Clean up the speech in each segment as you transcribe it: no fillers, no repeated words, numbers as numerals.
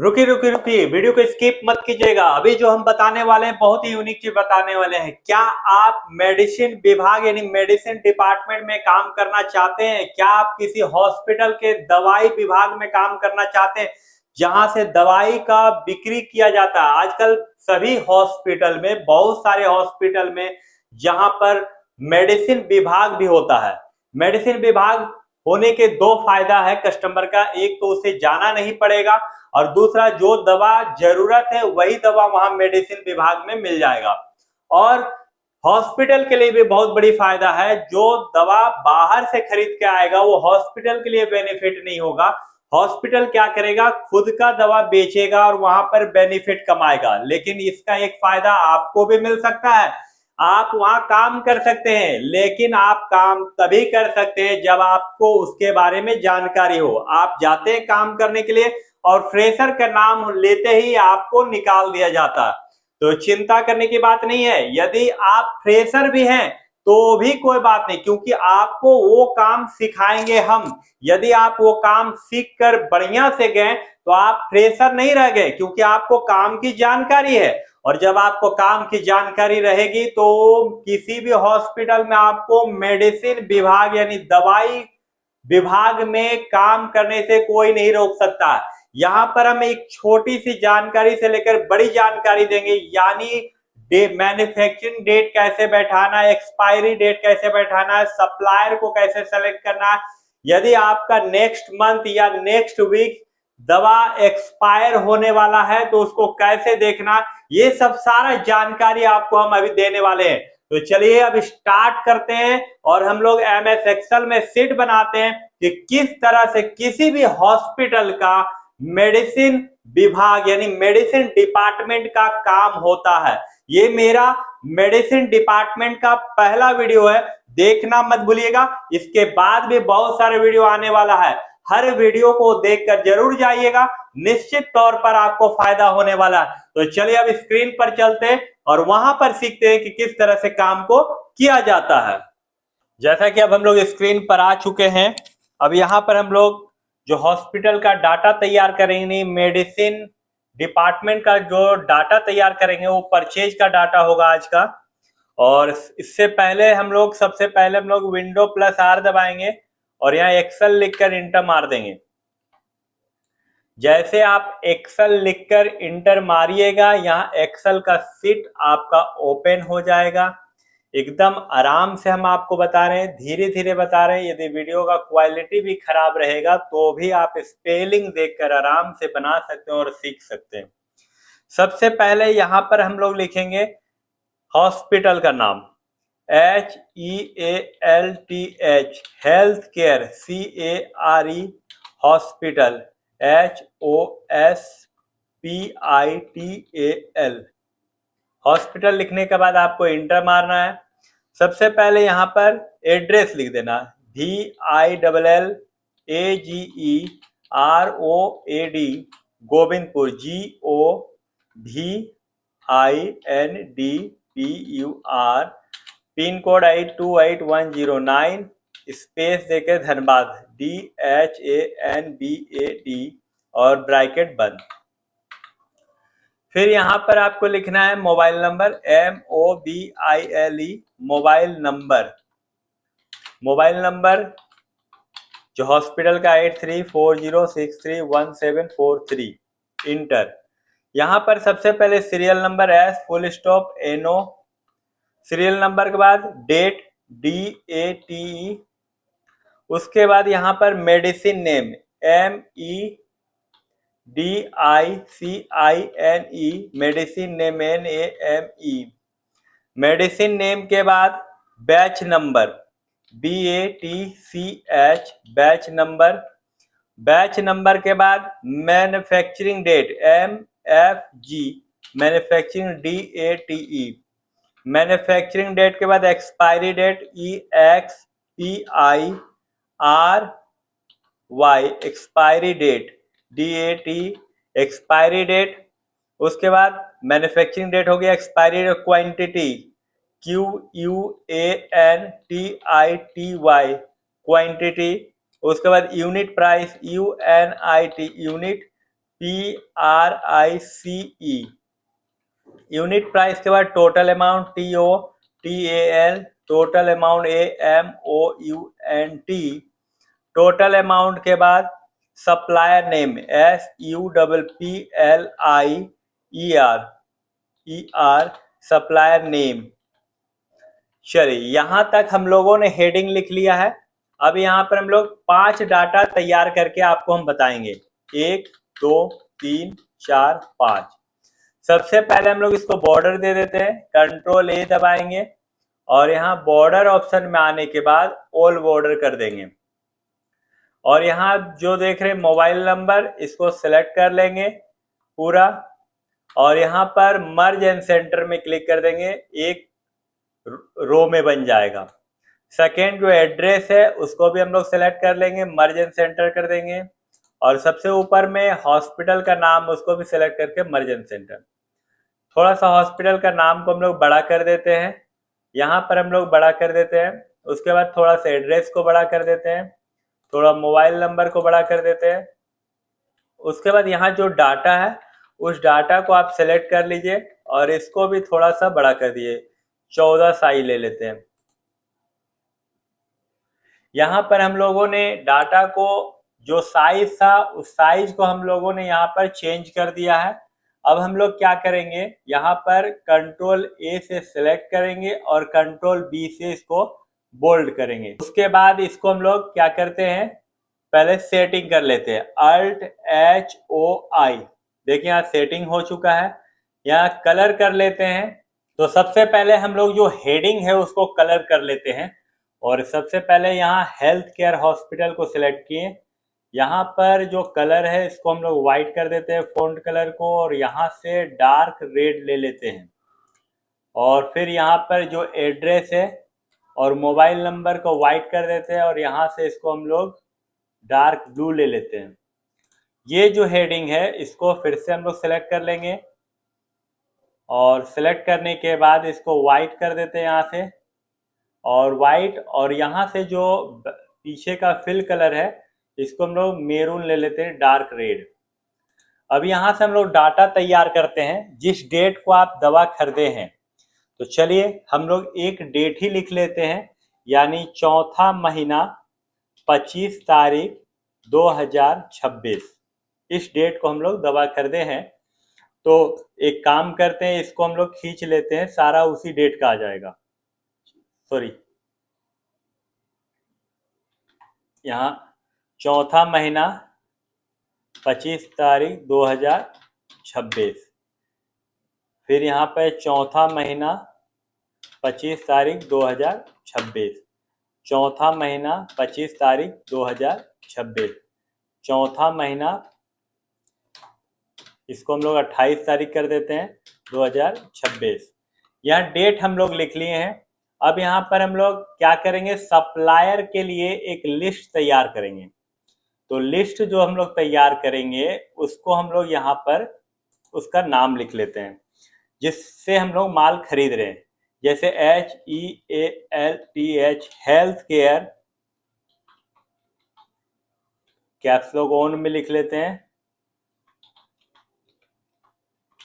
रुकी रुकी रुकी, वीडियो को स्किप मत कीजिएगा। अभी जो हम बताने वाले हैं बहुत ही यूनिक चीज बताने वाले हैं। क्या आप मेडिसिन विभाग यानी मेडिसिन डिपार्टमेंट में काम करना चाहते हैं? क्या आप किसी हॉस्पिटल के दवाई विभाग में काम करना चाहते हैं जहां से दवाई का बिक्री किया जाता है? आजकल सभी हॉस्पिटल में, बहुत सारे हॉस्पिटल में जहां पर मेडिसिन विभाग भी होता है। मेडिसिन विभाग होने के दो फायदा है कस्टमर का। एक तो उसे जाना नहीं पड़ेगा और दूसरा जो दवा जरूरत है वही दवा वहां मेडिसिन विभाग में मिल जाएगा। और हॉस्पिटल के लिए भी बहुत बड़ी फायदा है। जो दवा बाहर से खरीद के आएगा वो हॉस्पिटल के लिए बेनिफिट नहीं होगा। हॉस्पिटल क्या करेगा, खुद का दवा बेचेगा और वहां पर बेनिफिट कमाएगा। लेकिन इसका एक फायदा आपको भी मिल सकता है, आप वहां काम कर सकते हैं। लेकिन आप काम तभी कर सकते हैं जब आपको उसके बारे में जानकारी हो। आप जाते हैं काम करने के लिए और फ्रेशर का नाम लेते ही आपको निकाल दिया जाता है। तो चिंता करने की बात नहीं है। यदि आप फ्रेशर भी हैं तो भी कोई बात नहीं, क्योंकि आपको वो काम सिखाएंगे हम। यदि आप वो काम सीख कर बढ़िया से गए तो आप फ्रेशर नहीं रह गए, क्योंकि आपको काम की जानकारी है। और जब आपको काम की जानकारी रहेगी तो किसी भी हॉस्पिटल में आपको मेडिसिन विभाग यानी दवाई विभाग में काम करने से कोई नहीं रोक सकता। यहाँ पर हम एक छोटी सी जानकारी से लेकर बड़ी जानकारी देंगे, यानी मैन्युफैक्चरिंग डेट कैसे बैठाना है, एक्सपायरी डेट कैसे बैठाना है, सप्लायर को कैसे सेलेक्ट करना है। यदि आपका नेक्स्ट मंथ या नेक्स्ट वीक दवा एक्सपायर होने वाला है तो उसको कैसे देखना, ये सब सारा जानकारी आपको हम अभी देने वाले हैं। तो चलिए अब स्टार्ट करते हैं और हम लोग MS एक्सेल में शीट बनाते हैं कि किस तरह से किसी भी हॉस्पिटल का मेडिसिन विभाग यानी मेडिसिन डिपार्टमेंट का काम होता है। ये मेरा मेडिसिन डिपार्टमेंट का पहला वीडियो है, देखना मत भूलिएगा। इसके बाद भी बहुत सारे वीडियो आने वाला है। हर वीडियो को देखकर जरूर जाइएगा, निश्चित तौर पर आपको फायदा होने वाला है। तो चलिए अब स्क्रीन पर चलते हैं और वहां पर सीखते हैं कि किस तरह से काम को किया जाता है। जैसा कि अब हम लोग स्क्रीन पर आ चुके हैं। अब यहाँ पर हम लोग जो हॉस्पिटल का डाटा तैयार करेंगे, मेडिसिन डिपार्टमेंट का जो डाटा तैयार करेंगे वो परचेज का डाटा होगा आज का। और इससे पहले हम लोग सबसे पहले हम लोग Windows+R दबाएंगे और यहाँ एक्सेल लिखकर इंटर मार देंगे। जैसे आप एक्सेल लिखकर इंटर मारिएगा, यहाँ एक्सेल का शीट आपका ओपन हो जाएगा। एकदम आराम से हम आपको बता रहे हैं, धीरे धीरे बता रहे हैं। यदि वीडियो का क्वालिटी भी खराब रहेगा तो भी आप स्पेलिंग देखकर आराम से बना सकते हैं और सीख सकते हैं। सबसे पहले यहाँ पर हम लोग लिखेंगे हॉस्पिटल का नाम, HEALTH, health care, CARE, hospital, HOSPITAL। Hospital लिखने के बाद आपको इंटर मारना है। सबसे पहले यहाँ पर एड्रेस लिख देना, VILLAGEROAD, Govindpur, GOVINDPUR, pin code 828109, space देकर धनबाद, DHANBAD और ब्रैकेट बंद। फिर यहाँ पर आपको लिखना है mobile number, MOBILE, mobile number. Mobile number जो हॉस्पिटल का 8340631743, इंटर। यहाँ पर सबसे पहले serial number S full stop NO, serial number के बाद डेट DATE। उसके बाद यहाँ पर medicine name MEDICINE, medicine name NAME। Medicine name के बाद batch number BATCH, batch number. Batch number के बाद manufacturing date MFG, manufacturing DATE। Manufacturing date के बाद expiry date EXPIRY, expiry date DAT, expiry date. उसके बाद मैन्युफैक्चरिंग डेट हो गया, expiry date, quantity QUANTITY, quantity. उसके बाद unit price UNIT, unit. PRICE। Unit price के बाद total amount TOTAL, total amount AMOUNT, total amount के बाद supplier name SUPPLIER, supplier name. चलिए यहां तक हम लोगों ने हेडिंग लिख लिया है। अब यहाँ पर हम लोग 5 डाटा तैयार करके आपको हम बताएंगे, 1 2 3 4 5। सबसे पहले हम लोग इसको बॉर्डर दे देते हैं, Ctrl A दबाएंगे और यहाँ बॉर्डर ऑप्शन में आने के बाद ऑल बॉर्डर कर देंगे। और यहाँ जो देख रहे हैं मोबाइल नंबर, इसको सिलेक्ट कर लेंगे पूरा और यहाँ पर मर्ज एंड सेंटर में क्लिक कर देंगे, एक रो में बन जाएगा। सेकेंड जो एड्रेस है उसको भी हम लोग सेलेक्ट कर लेंगे, मर्ज एंड सेंटर कर देंगे और सबसे ऊपर में हॉस्पिटल का नाम उसको भी सिलेक्ट करके मर्ज एंड सेंटर। थोड़ा सा हॉस्पिटल का नाम को हम लोग बड़ा कर देते हैं, यहाँ पर हम लोग बड़ा कर देते हैं। उसके बाद थोड़ा सा एड्रेस को बड़ा कर देते हैं, थोड़ा मोबाइल नंबर को बड़ा कर देते हैं। उसके बाद यहाँ जो डाटा है उस डाटा को आप सेलेक्ट कर लीजिए और इसको भी थोड़ा सा बड़ा कर दिए, 14 साइज ले लेते हैं। यहाँ पर हम लोगों ने डाटा को जो साइज था उस साइज को हम लोगों ने यहाँ पर चेंज कर दिया है। अब हम लोग क्या करेंगे, यहाँ पर Ctrl A से सिलेक्ट करेंगे और Ctrl B से इसको बोल्ड करेंगे। उसके बाद इसको हम लोग क्या करते हैं, पहले सेटिंग कर लेते हैं, Alt HOI। देखिए यहाँ सेटिंग हो चुका है। यहाँ कलर कर लेते हैं, तो सबसे पहले हम लोग जो हेडिंग है उसको कलर कर लेते हैं और सबसे पहले यहाँ हेल्थ केयर हॉस्पिटल को सिलेक्ट किए। यहाँ पर जो कलर है इसको हम लोग व्हाइट कर देते हैं फ़ॉन्ट कलर को और यहाँ से डार्क रेड ले लेते हैं और फिर यहाँ पर जो एड्रेस है और मोबाइल नंबर को व्हाइट कर देते हैं और यहाँ से इसको हम लोग डार्क ब्लू ले लेते हैं। ये जो हेडिंग है इसको फिर से हम लोग सेलेक्ट कर लेंगे और सेलेक्ट करने के बाद इसको व्हाइट कर देते हैं यहाँ से और व्हाइट, और यहाँ से जो पीछे का फिल कलर है इसको हम लोग मेरून ले लेते हैं, डार्क रेड। अब यहाँ से हम लोग डाटा तैयार करते हैं जिस डेट को आप दवा खरीदे हैं। तो चलिए हम लोग एक डेट ही लिख लेते हैं, यानी चौथा महीना 25 तारीख 2026। इस डेट को हम लोग दवा खरीदे हैं। तो एक काम करते हैं, इसको हम लोग खींच लेते हैं, सारा उसी डेट का आ जाएगा। सॉरी, यहाँ चौथा महीना 25 तारीख 2026, फिर यहाँ पे चौथा महीना 25 तारीख 2026, चौथा महीना 25 तारीख 2026, चौथा महीना, इसको हम लोग 28 तारीख कर देते हैं 2026। यह डेट हम लोग लिख लिए हैं। अब यहाँ पर हम लोग क्या करेंगे, सप्लायर के लिए एक लिस्ट तैयार करेंगे। तो लिस्ट जो हम लोग तैयार करेंगे उसको हम लोग यहाँ पर उसका नाम लिख लेते हैं जिससे हम लोग माल खरीद रहे हैं, जैसे HEALTH, health care, caps lock on में लिख लेते हैं,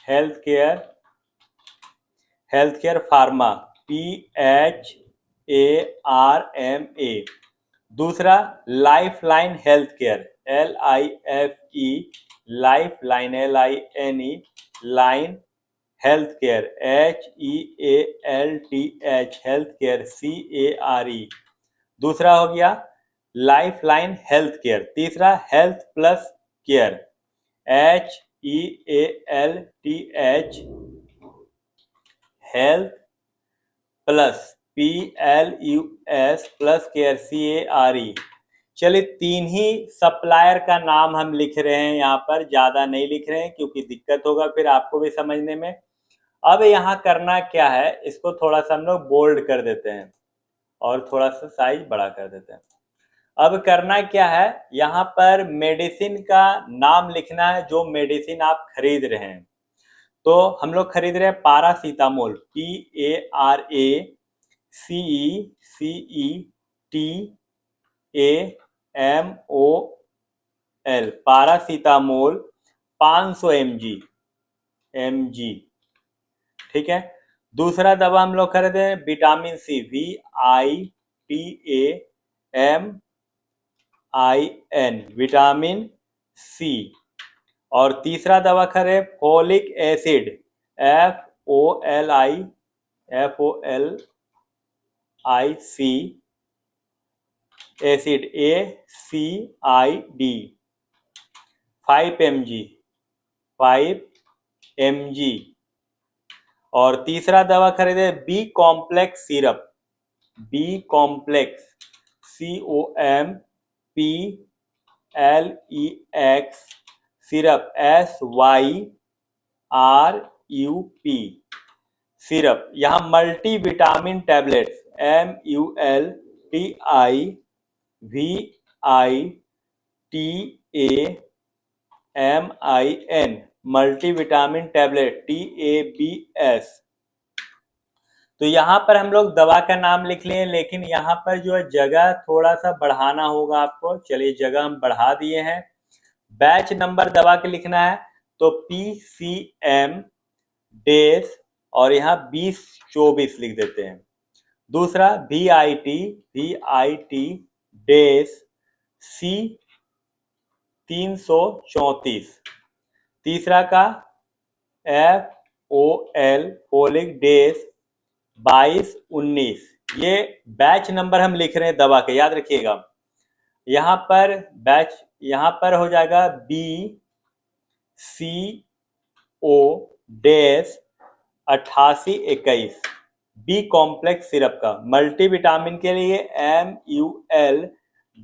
हेल्थ केयर फार्मा, PHARMA। दूसरा life line health care, LIFE, life line, LINE, line health care, HEALTH, health care, CARE। दूसरा हो गया लाइफ लाइन हेल्थ केयर। तीसरा health plus care, HEALTH, health plus PLUS plus care, CARE। चलिए तीन ही supplier का नाम हम लिख रहे हैं, यहाँ पर ज़्यादा नहीं लिख रहे हैं क्योंकि दिक्कत होगा फिर आपको भी समझने में। अब यहाँ करना क्या है, इसको थोड़ा सा हम लोग बोल्ड कर देते हैं और थोड़ा सा साइज बड़ा कर देते हैं। अब करना क्या है, यहाँ पर मेडिसिन का नाम लिखना है जो मेडिसिन आप खरीद रहे हैं। तो हम लोग खरीद रहे हैं पारासीटामोल, PARACETAMOL, पारासीटामोल। 500 mg, ठीक है। दूसरा दवा हम लोग खरीदे हैं vitamin C, VITAMIN, vitamin C. और तीसरा दवा खरीदे folic acid, FOLIC acid, ACID, 5 mg। और तीसरा दवा खरीदे B complex syrup, B complex, COMPLEX syrup, SYRUP syrup. यहाँ multi vitamin tablets, MULTIVITAMIN multi vitamin tablet, TABS। तो यहाँ पर हम लोग दवा का नाम लिख लिए, लेकिन यहाँ पर जो है जगह थोड़ा सा बढ़ाना होगा आपको। चलिए जगह हम बढ़ा दिए हैं। बैच नंबर दवा के लिखना है तो PCM डेस और यहाँ 2024 लिख देते हैं। दूसरा VIT डेस C 334। तीसरा का FOL फोलिक डेस 2219। ये बैच नंबर हम लिख रहे हैं दवा के, याद रखिएगा। यहाँ पर बैच, यहाँ पर हो जाएगा BCO डेस 8821 बी कॉम्प्लेक्स सिरप का। मल्टीविटामिन के लिए MUL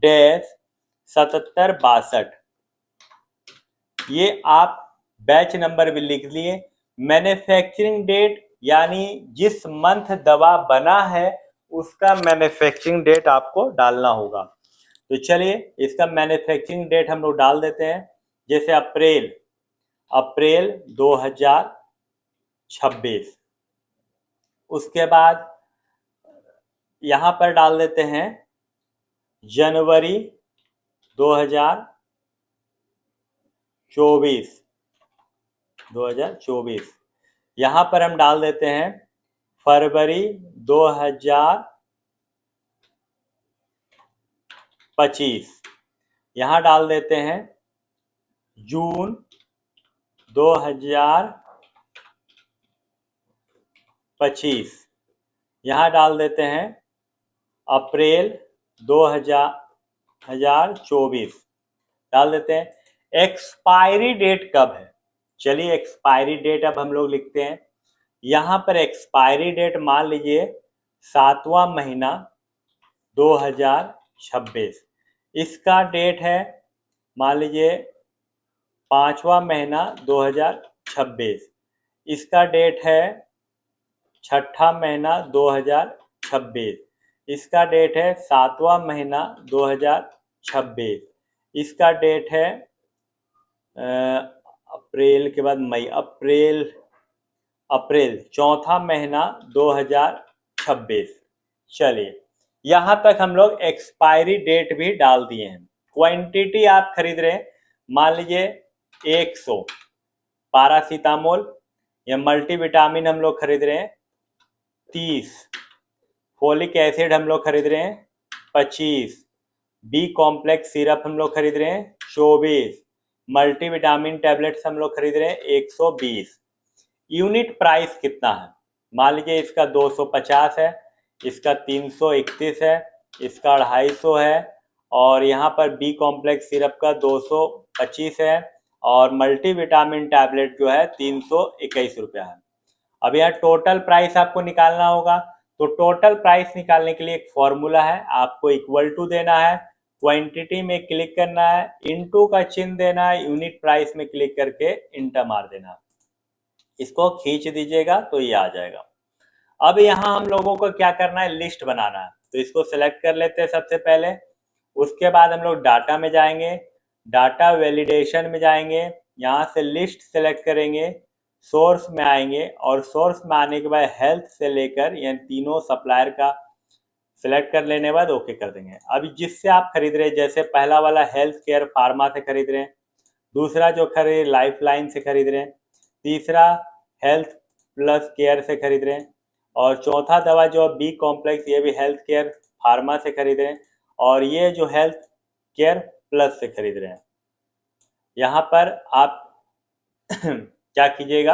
डेस 7762। ये आप बैच नंबर भी लिख लिए। मैन्युफैक्चरिंग डेट यानी जिस मंथ दवा बना है उसका मैन्युफैक्चरिंग डेट आपको डालना होगा। तो चलिए इसका मैन्युफैक्चरिंग डेट हम लोग डाल देते हैं। जैसे अप्रैल 2026। उसके बाद यहाँ पर डाल देते हैं जनवरी 2024। यहाँ पर हम डाल देते हैं फरवरी 2025। यहाँ डाल देते हैं जून 2025। यहाँ डाल देते हैं अप्रैल 2024 डाल देते हैं। एक्सपायरी डेट कब है? चलिए एक्सपायरी डेट अब हम लोग लिखते हैं। यहाँ पर एक्सपायरी डेट मान लीजिए 7वां महीना 2026। इसका डेट है मान लीजिए 5वां महीना 2026। इसका डेट है 6ठा महीना 2026। इसका डेट है 7वां महीना 2026। इसका डेट है अप्रैल के बाद मई, अप्रैल 4था महीना 2026। चलिए यहाँ तक हम लोग एक्सपायरी डेट भी डाल दिए हैं। क्वांटिटी आप खरीद रहे हैं, मान लीजिए 100 पैरासीटामोल या मल्टीविटामिन हम लोग खरीद रहे हैं 30, फोलिक एसिड हम लोग खरीद रहे हैं 25, बी कॉम्प्लेक्स सिरप हम लोग खरीद रहे हैं 24, मल्टीविटामिन टैबलेट्स हम लोग खरीद रहे हैं 120। यूनिट प्राइस कितना है? मान लीजिए इसका 250 है, इसका 331 है, इसका 250 है और यहाँ पर बी कॉम्प्लेक्स सिरप का 225 है और मल्टीविटामिन टैबलेट जो है 321 रुपया है। अब यहाँ टोटल प्राइस आपको निकालना होगा। तो टोटल प्राइस निकालने के लिए एक फॉर्मूला है, आपको इक्वल टू देना है, क्वांटिटी में क्लिक करना है, इनटू का चिन्ह देना है, यूनिट प्राइस में क्लिक करके इंटर मार देना है। इसको खींच दीजिएगा तो ये आ जाएगा। अब यहाँ हम लोगों को क्या करना है, लिस्ट बनाना है। तो इसको सेलेक्ट कर लेते हैं सबसे पहले। उसके बाद हम लोग डाटा में जाएंगे, डाटा वैलिडेशन में जाएंगे, यहाँ से लिस्ट सेलेक्ट करेंगे, सोर्स में आएंगे और सोर्स में आने के बाद हेल्थ से लेकर यानी तीनों सप्लायर का सिलेक्ट कर लेने के बाद ओके कर देंगे। अभी जिससे आप खरीद रहे हैं, जैसे पहला वाला हेल्थ केयर फार्मा से खरीद रहे हैं, दूसरा जो खरीद लाइफ लाइन से खरीद रहे हैं, तीसरा हेल्थ प्लस केयर से खरीद रहे हैं, और चौथा दवा जो बी कॉम्प्लेक्स ये भी हेल्थ केयर फार्मा से खरीद रहे हैं, और ये जो हेल्थ केयर प्लस से खरीद रहे हैं। यहाँ पर आप क्या कीजिएगा,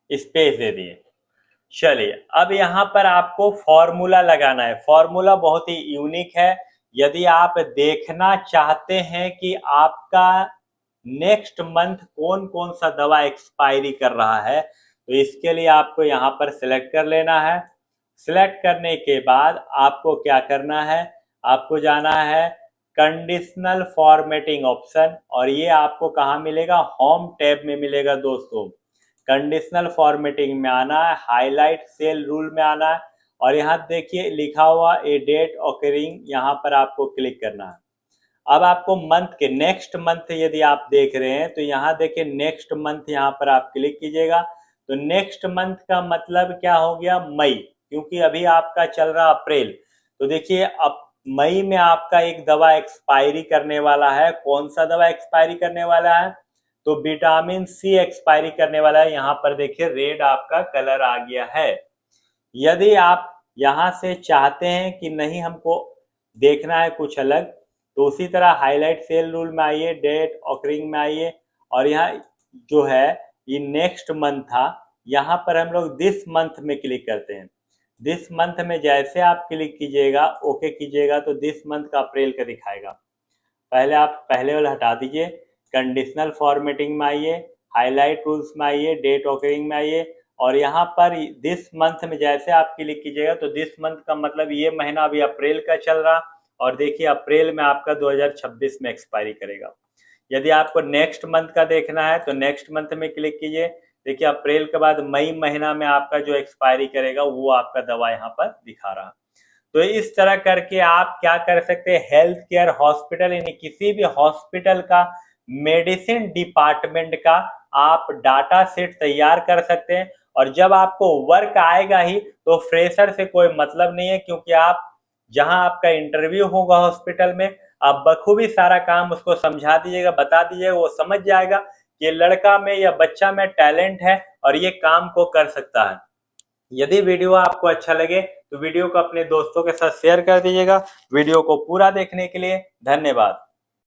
स्पेस दे दिए। चलिए अब यहाँ पर आपको फॉर्मूला लगाना है। फॉर्मूला बहुत ही यूनिक है। यदि आप देखना चाहते हैं कि आपका नेक्स्ट मंथ कौन कौन सा दवा एक्सपायरी कर रहा है, तो इसके लिए आपको यहाँ पर सिलेक्ट कर लेना है। सिलेक्ट करने के बाद आपको क्या करना है, आपको जाना है कंडीशनल फॉर्मेटिंग ऑप्शन, और ये आपको कहाँ मिलेगा, होम टैब में मिलेगा दोस्तों। कंडीशनल फॉर्मेटिंग में आना है, हाईलाइट सेल रूल में आना है, और यहाँ देखिए लिखा हुआ ए डेट ऑकरिंग, यहाँ पर आपको क्लिक करना है। अब आपको मंथ के नेक्स्ट मंथ यदि आप देख रहे हैं तो यहाँ देखिए नेक्स्ट मंथ, यहाँ पर आप क्लिक कीजिएगा। तो नेक्स्ट मंथ का मतलब क्या हो गया, मई, क्योंकि अभी आपका चल रहा अप्रैल। तो देखिए अब मई में आपका एक दवा एक्सपायरी करने वाला है। कौन सा दवा एक्सपायरी करने वाला है, तो विटामिन सी एक्सपायरी करने वाला है। यहाँ पर देखिए रेड आपका कलर आ गया है। यदि आप यहाँ से चाहते हैं कि नहीं हमको देखना है कुछ अलग, तो उसी तरह हाईलाइट सेल रूल में आइए, डेट ऑकरिंग में आइए, और यहाँ जो है ये नेक्स्ट मंथ था, यहाँ पर हम लोग दिस मंथ में क्लिक करते हैं। दिस मंथ में जैसे आप क्लिक कीजिएगा, ओके कीजिएगा, तो दिस मंथ का अप्रैल का दिखाएगा। पहले आप पहले वाला हटा दीजिए, कंडीशनल फॉर्मेटिंग में आइए, हाईलाइट रूल्स में आइए, डेट ऑकरिंग में आइए, और यहाँ पर दिस मंथ में जैसे आप क्लिक कीजिएगा तो दिस मंथ का मतलब ये महीना अभी अप्रैल का चल रहा, और देखिए अप्रैल में आपका 2026 में एक्सपायरी करेगा। यदि आपको नेक्स्ट मंथ का देखना है तो नेक्स्ट मंथ में क्लिक कीजिए। देखिए अप्रैल के बाद मई महीना में आपका जो एक्सपायरी करेगा वो आपका दवा यहाँ पर दिखा रहा। तो इस तरह करके आप क्या कर सकते हैं, हेल्थ केयर हॉस्पिटल यानी किसी भी हॉस्पिटल का मेडिसिन डिपार्टमेंट का आप डाटा सेट तैयार कर सकते हैं। और जब आपको वर्क आएगा ही तो फ्रेशर से कोई मतलब नहीं है, क्योंकि आप जहां आपका इंटरव्यू होगा हॉस्पिटल में, आप बखूबी सारा काम उसको समझा दीजिएगा, बता दीजिएगा, वो समझ जाएगा कि लड़का में या बच्चा में टैलेंट है और ये काम को कर सकता है। यदि वीडियो आपको अच्छा लगे तो वीडियो को अपने दोस्तों के साथ शेयर कर दीजिएगा। वीडियो को पूरा देखने के लिए धन्यवाद।